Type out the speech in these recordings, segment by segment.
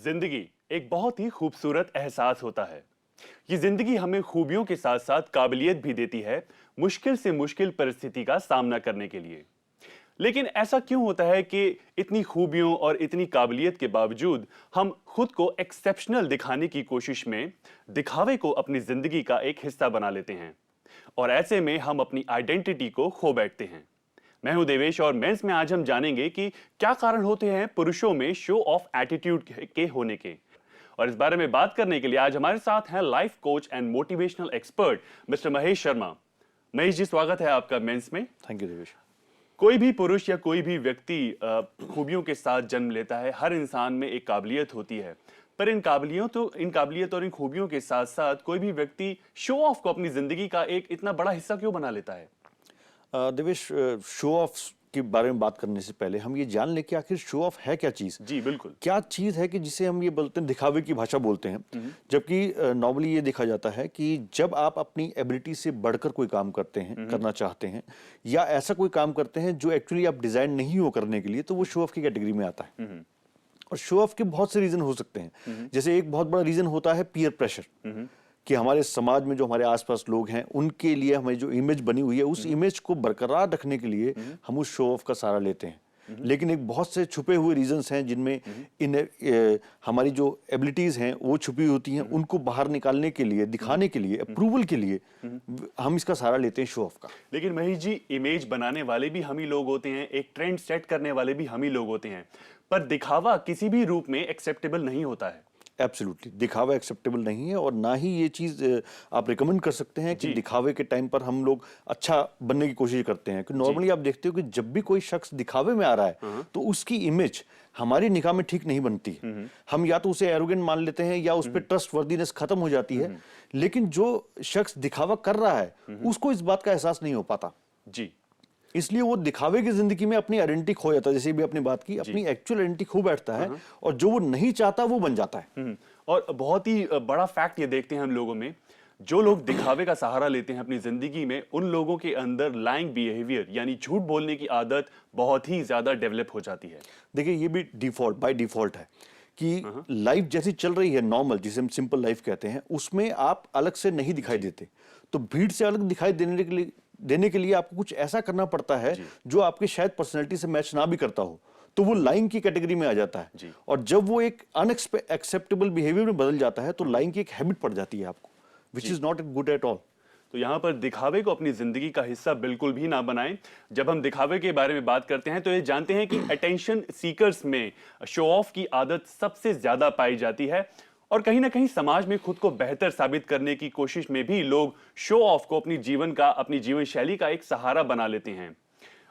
जिंदगी एक बहुत ही खूबसूरत एहसास होता है। ये जिंदगी हमें खूबियों के साथ साथ काबिलियत भी देती है मुश्किल से मुश्किल परिस्थिति का सामना करने के लिए। लेकिन ऐसा क्यों होता है कि इतनी खूबियों और इतनी काबिलियत के बावजूद हम खुद को एक्सेप्शनल दिखाने की कोशिश में दिखावे को अपनी जिंदगी का एक हिस्सा बना लेते हैं और ऐसे में हम अपनी आइडेंटिटी को खो बैठते हैं। मैं हूं देवेश और मेंस में आज हम जानेंगे कि क्या कारण होते हैं पुरुषों में शो ऑफ एटीट्यूड के होने के। और इस बारे में बात करने के लिए आज हमारे साथ हैं life coach and motivational expert mister Mahesh Sharma. Mahesh ji, स्वागत है आपका मेंस में। Thank you Devesh. कोई भी पुरुष या कोई भी व्यक्ति खूबियों के साथ जन्म लेता है। हर इंसान में एक काबिलियत होती है, पर इन काबिलियत और इन खूबियों के साथ साथ कोई भी व्यक्ति शो ऑफ को अपनी जिंदगी का एक इतना बड़ा हिस्सा क्यों बना लेता है? देवेश, शो ऑफ के बारे में बात करने से पहले हम ये जान लें कि आखिर शो ऑफ है क्या चीज़। जी बिल्कुल। क्या चीज़ है कि जिसे हम ये बोलते हैं, दिखावे की भाषा बोलते हैं। जबकि नॉर्मली ये देखा जाता है कि जब आप अपनी एबिलिटी से बढ़कर कोई काम करते हैं, करना चाहते हैं, या ऐसा कोई काम करते हैं जो एक्चुअली आप डिजाइन नहीं हो करने के लिए, तो वो शो ऑफ की कैटेगरी में आता है। और शो ऑफ के बहुत से रीजन हो सकते हैं। जैसे एक बहुत बड़ा रीजन होता है पीयर प्रेशर, कि हमारे समाज में जो हमारे आसपास लोग हैं उनके लिए हमारी जो इमेज बनी हुई है, उस इमेज को बरकरार रखने के लिए हम उस शो ऑफ का सहारा लेते हैं। लेकिन एक बहुत से छुपे हुए रीजंस हैं जिनमें हमारी जो एबिलिटीज हैं वो छुपी होती हैं। उनको बाहर निकालने के लिए, दिखाने के लिए, अप्रूवल के लिए हम इसका सहारा लेते हैं शो ऑफ का। लेकिन महेश जी, इमेज बनाने वाले भी हम ही लोग होते हैं, एक ट्रेंड सेट करने वाले भी हम ही लोग होते हैं, पर दिखावा किसी भी रूप में एक्सेप्टेबल नहीं होता है। एब्सोल्युटली, दिखावा एक्सेप्टेबल नहीं है और ना ही ये चीज़ आप रिकमेंड कर सकते हैं कि दिखावे के टाइम पर हम लोग अच्छा बनने की कोशिश करते हैं। कि नॉर्मली आप देखते हो कि जब भी कोई शख्स दिखावे में आ रहा है तो उसकी इमेज हमारी निगाह में ठीक नहीं बनती है। हम या तो उसे एरोगेंट मान लेते हैं या उस पर ट्रस्ट वर्दीनेस खत्म हो जाती है। लेकिन जो शख्स दिखावा कर रहा है उसको इस बात का एहसास नहीं हो पाता जी, इसलिए वो दिखावे की जिंदगी में अपनी आइडेंटिटी खो जाता है। जैसे भी आपने बात की, अपनी एक्चुअल आइडेंटिटी खो बैठता है और जो वो नहीं चाहता वो बन जाता है। और बहुत ही बड़ा फैक्ट ये देखते हैं हम लोगों में, जो लोग दिखावे का सहारा लेते हैं अपनी जिंदगी में, उन लोगों के अंदर लाइंग बिहेवियर यानी झूठ बोलने की आदत बहुत ही ज्यादा डेवलप हो जाती है। देखिए, ये भी डिफॉल्ट बाय डिफॉल्ट है कि लाइफ जैसी चल रही है नॉर्मल, जिसे हम सिंपल लाइफ कहते हैं, उसमें आप अलग से नहीं दिखाई देते। तो भीड़ से अलग दिखाई देने के लिए आपको कुछ ऐसा करना पड़ता है जो आपके शायद पर्सनैलिटी से मैच ना भी करता हो, तो वो लाइन की कैटेगरी में आ जाता है। और जब वो एक अनएक्सेप्टेबल बिहेवियर में बदल जाता है तो लाइन की एक हैबिट पड़ जाती है आपको, which is not good at all. तो यहाँ पर दिखावे को अपनी जिंदगी का हिस्सा बिल्कुल भी ना बनाएं। जब हम दिखावे के बारे में बात करते हैं तो ये जानते हैं कि अटेंशन सीकर्स में शो ऑफ की आदत सबसे ज्यादा पाई जाती है और कहीं ना कहीं समाज में खुद को बेहतर साबित करने की कोशिश में भी लोग शो ऑफ को अपनी जीवन शैली का एक सहारा बना लेते हैं।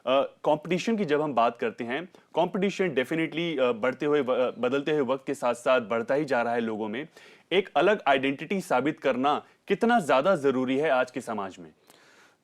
कंपटीशन की जब हम बात करते हैं, कंपटीशन डेफिनेटली बदलते हुए वक्त के साथ साथ बढ़ता ही जा रहा है। लोगों में एक अलग आइडेंटिटी साबित करना कितना ज्यादा जरूरी है आज के समाज में?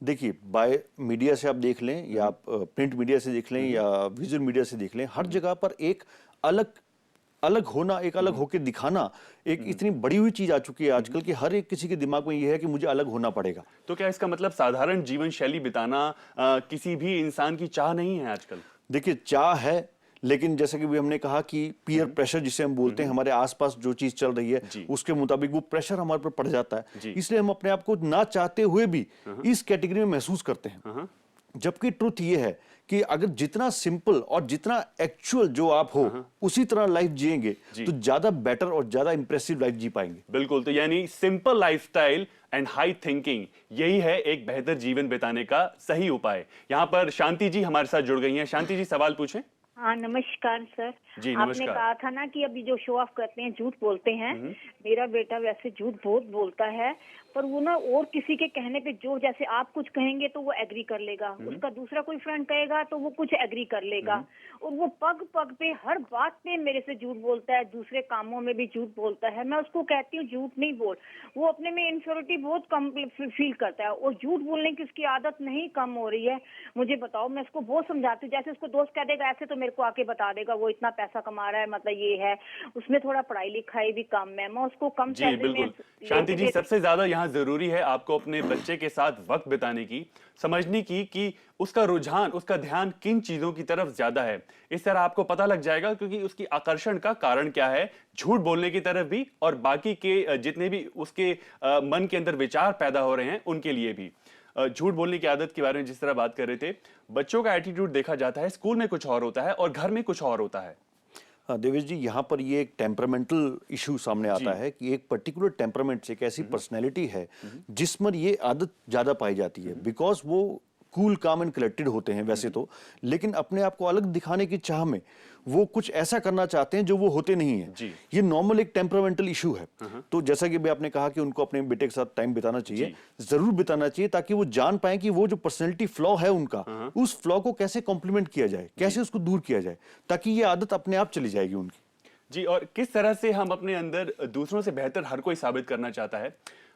देखिए, बाय मीडिया से आप देख लें या आप प्रिंट मीडिया से देख लें या विजुअल मीडिया से देख लें, हर जगह पर एक अलग होना, एक अलग होकर दिखाना एक इतनी बड़ी हुई चीज आ चुकी है आजकल कि हर एक किसी के दिमाग में यह है कि मुझे अलग होना पड़ेगा। तो क्या इसका मतलब साधारण जीवन शैली बिताना किसी भी इंसान की चाह नहीं है आजकल? देखिए, चाह है, लेकिन जैसे कि भी हमने कहा कि पीयर प्रेशर जिसे हम बोलते हैं, हमारे आसपास जो चीज चल रही है उसके मुताबिक वो प्रेशर हमारे पर पड़ जाता है, इसलिए हम अपने आप को ना चाहते हुए भी इस कैटेगरी में महसूस करते हैं। जबकि ट्रुथ ये है कि अगर जितना सिंपल और जितना एक्चुअल जो आप हो उसी तरह लाइफ जिएंगे तो ज्यादा बेटर और ज्यादा इंप्रेसिव लाइफ जी पाएंगे। बिल्कुल। तो यानी simple lifestyle and high thinking, यही है एक बेहतर जीवन बिताने का सही उपाय। यहाँ पर शांति जी हमारे साथ जुड़ गई हैं। शांति जी, सवाल पूछें। हाँ, नमस्कार सर। जी आपने नमस्कार। कहा था ना कि अभी जो शो ऑफ करते हैं, झूठ बोलते हैं। मेरा बेटा वैसे झूठ बहुत बोलता है, पर वो ना और किसी के कहने पे, जो जैसे आप कुछ कहेंगे तो वो एग्री कर लेगा, उसका दूसरा कोई फ्रेंड कहेगा तो वो कुछ एग्री कर लेगा, और वो पग पग पे हर बात पे मेरे से झूठ बोलता है, दूसरे कामों में भी झूठ बोलता है। मैं उसको कहती हूँ झूठ नहीं बोल। वो अपने में इनफ्eriority बहुत कम फील करता है और झूठ बोलने की उसकी आदत नहीं कम हो रही है। मुझे बताओ, मैं उसको बहुत समझाती हूँ, जैसे उसको दोस्त कह देगा ऐसे तो मेरे को आके बता देगा वो इतना पैसा कमा रहा है, मतलब ये है, उसमें थोड़ा पढ़ाई लिखाई भी कम है, मैं उसको कम जी सैलरी में बिल्कुल शांति जी, लेके सबसे ज्यादा यहाँ जरूरी है आपको अपने बच्चे के साथ वक्त बिताने की, समझने की कि उसका रुझान, उसका ध्यान किन चीजों की तरफ ज्यादा है। इस तरह आपको पता लग जाएगा क्योंकि उसकी आकर्षण का कारण क्या है, झूठ बोलने की तरफ भी और बाकी के जितने भी उसके मन के अंदर विचार पैदा हो रहे हैं उनके लिए भी। झूठ बोलने की आदत के बारे में जिस तरह बात कर रहे थे, बच्चों का एटीट्यूड देखा जाता है स्कूल में कुछ और होता है और घर में कुछ और होता है। हाँ देवेश जी, यहाँ पर ये एक टेम्परामेंटल इशू सामने आता है कि एक पर्टिकुलर टेम्परामेंट से एक ऐसी पर्सनैलिटी है जिसमें ये आदत ज़्यादा पाई जाती है, बिकॉज वो कूल काम एंड कलेक्टेड होते हैं वैसे तो, लेकिन अपने आप को अलग दिखाने की चाह में वो कुछ ऐसा करना चाहते हैं जो वो होते नहीं है। ये नॉर्मल एक टेम्परामेंटल इशू है। तो जैसा कि आपने कहा कि उनको अपने बेटे के साथ टाइम बिताना चाहिए, जरूर बिताना चाहिए, ताकि वो जान पाए कि वो जो पर्सनैलिटी फ्लॉ है उनका, उस फ्लॉ को कैसे कॉम्प्लीमेंट किया जाए, कैसे उसको दूर किया जाए, ताकि ये आदत अपने आप चली जाएगी उनकी। जी, और किस तरह से हम अपने अंदर दूसरों से बेहतर हर कोई साबित करना चाहता है,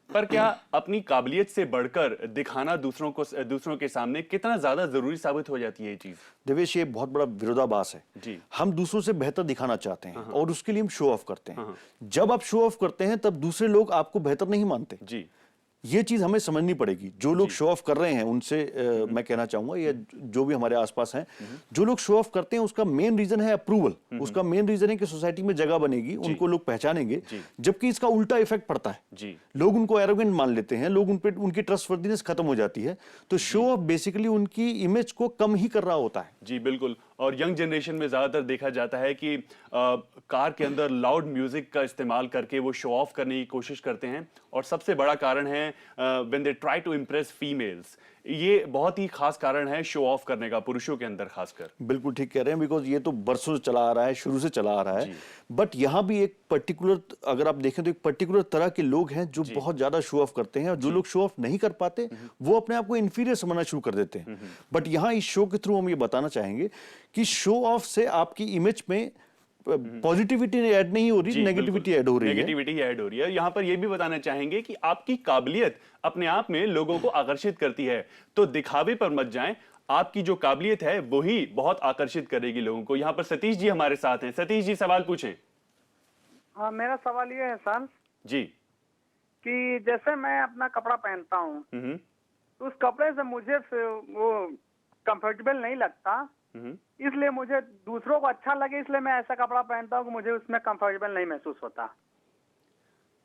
पर क्या अपनी काबिलियत से बढ़कर दिखाना दूसरों के सामने कितना ज्यादा जरूरी साबित हो जाती है ये चीज? देवेश, ये बहुत बड़ा विरोधाभास है। जी। हम दूसरों से बेहतर दिखाना चाहते हैं और उसके लिए हम शो ऑफ करते हैं। जब आप शो ऑफ करते हैं तब दूसरे लोग आपको बेहतर नहीं मानते। जी। ये चीज हमें समझनी पड़ेगी। जो लोग शो ऑफ कर रहे हैं उनसे मैं कहना चाहूंगा, या जो भी हमारे आसपास हैं, जो लोग शो ऑफ करते हैं उसका मेन रीजन है अप्रूवल, उसका मेन रीजन है कि सोसाइटी में जगह बनेगी, उनको लोग पहचानेंगे, जबकि इसका उल्टा इफेक्ट पड़ता है। जी। लोग उनको एरोगेंट मान लेते हैं, लोग उन पे उनकी ट्रस्टवर्दीनेस खत्म हो जाती है। तो शो ऑफ बेसिकली उनकी इमेज को कम ही कर रहा होता है। जी बिल्कुल, और यंग जनरेशन में ज्यादातर देखा जाता है कि कार के अंदर लाउड म्यूजिक का इस्तेमाल करके वो शो ऑफ करने की कोशिश करते हैं, और सबसे बड़ा कारण है when they try to impress females. ये बहुत ही खास कारण है शो ऑफ करने का, पुरुषों के अंदर खासकर। बिल्कुल ठीक कह रहे हैं, बिकॉज ये तो बरसों से चला आ रहा है, शुरू से चला आ रहा है। बट यहाँ भी एक पर्टिकुलर, अगर आप देखें तो एक पर्टिकुलर तरह के लोग हैं जो बहुत ज्यादा शो ऑफ करते हैं, और जो लोग शो ऑफ नहीं कर पाते वो अपने आप को इंफीरियर समझना शुरू कर देते हैं। बट यहाँ इस शो के थ्रू हम ये बताना चाहेंगे कि शो ऑफ से आपकी इमेज में पॉजिटिविटी ऐड नहीं हो रही, नेगेटिविटी ऐड हो रही है। नेगेटिविटी ऐड हो रही है। यहाँ पर ये भी बताना चाहेंगे कि आपकी काबिलियत अपने आप में लोगों को आकर्षित करती है, तो दिखावे पर मत जाएं। आपकी जो काबिलियत है वही बहुत आकर्षित करेगी लोगों को। यहाँ पर सतीश जी हमारे साथ हैं। सतीश जी, सवाल पूछें। हाँ, मेरा सवाल ये है सर जी। कि जैसे मैं अपना कपड़ा पहनता हूँ तो उस कपड़े से मुझे वो कंफर्टेबल नहीं लगता, इसलिए मुझे दूसरों को अच्छा लगे, इसलिए मैं ऐसा कपड़ा पहनता हूँ कि मुझे उसमें कंफर्टेबल नहीं महसूस होता।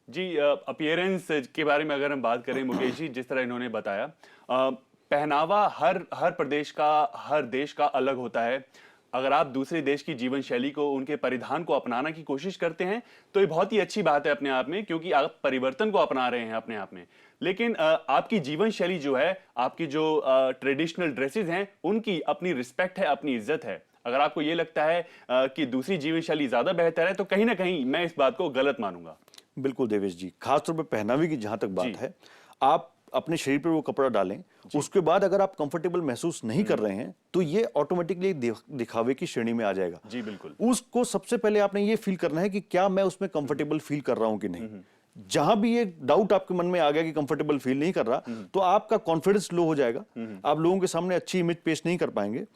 जी, अपीयरेंस के बारे में अगर हम बात करें मुकेश जी, जिस तरह इन्होंने बताया, पहनावा हर प्रदेश का, हर देश का अलग होता है। अगर आप दूसरे देश की जीवन शैली को, उनके परिधान को अपनाना की कोशिश करते हैं तो ये बहुत ही अच्छी बात है अपने आप में, क्योंकि आप परिवर्तन को अपना रहे हैं अपने आप में। लेकिन आपकी जीवन शैली जो है, आपकी जो ट्रेडिशनल ड्रेसेस हैं, उनकी अपनी रिस्पेक्ट है, अपनी इज्जत है। अगर आपको ये लगता है कि दूसरी जीवन शैली ज्यादा बेहतर है, तो कहीं ना कहीं मैं इस बात को गलत मानूंगा। बिल्कुल देवेश जी, खासतौर पर पहनावे की जहां तक बात है, आप अपने शरीर पर वो कपड़ा डालें, उसके बाद अगर आप कंफर्टेबल महसूस नहीं कर रहे हैं तो ये ऑटोमेटिकली दिखावे की श्रेणी में आ जाएगा। जी बिल्कुल। उसको सबसे पहले आपने ये फील करना है कि क्या मैं उसमें कंफर्टेबल फील कर रहा हूं कि नहीं। जहां भी ये डाउट आपके मन में आ गया कि कंफर्टेबल फील नहीं कर रहा, तो आपका कॉन्फिडेंस लो हो जाएगा, आप लोगों के सामने अच्छी इमेज पेश नहीं कर पाएंगे,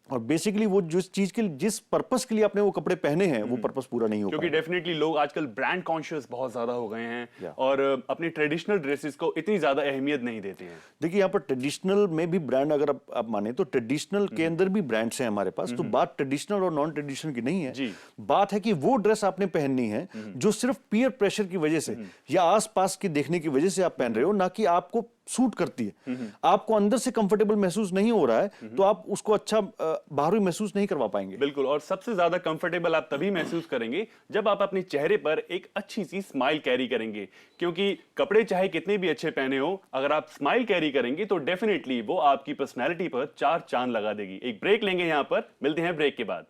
और बेसिकली वो जिस पर्पस के लिए आपने वो कपड़े पहने हैं वो पर्पस पूरा नहीं हो क्योंकि डेफिनेटली लोग आजकल ब्रांड कॉन्शियस बहुत ज्यादा हो गए हैं और अपनी ट्रेडिशनल ड्रेसेस को इतनी ज्यादा अहमियत नहीं देते हैं। देखिए, यहाँ पर ट्रेडिशनल में भी ब्रांड अगर आप माने तो ट्रेडिशनल के अंदर भी ब्रांड्स हैं हमारे पास। तो बात ट्रेडिशनल और नॉन ट्रेडिशनल की नहीं है, बात है कि वो ड्रेस आपने पहननी है जो सिर्फ पीयर प्रेशर की वजह से या आसपास के देखने की वजह से आप पहन रहे हो, ना कि आपको सूट करती है। आपको अंदर से कंफर्टेबल महसूस नहीं हो रहा है तो आप उसको अच्छा बाहर भी महसूस नहीं करवा पाएंगे। बिल्कुल, और सबसे ज्यादा कंफर्टेबल आप तभी महसूस करेंगे जब आप अपने चेहरे पर एक अच्छी सी स्माइल कैरी करेंगे, क्योंकि कपड़े चाहे कितने भी अच्छे पहने हो, अगर आप स्माइल कैरी करेंगे तो डेफिनेटली वो आपकी पर्सनैलिटी पर 4 चांद लगा देगी। एक ब्रेक लेंगे, यहां पर मिलते हैं ब्रेक के बाद।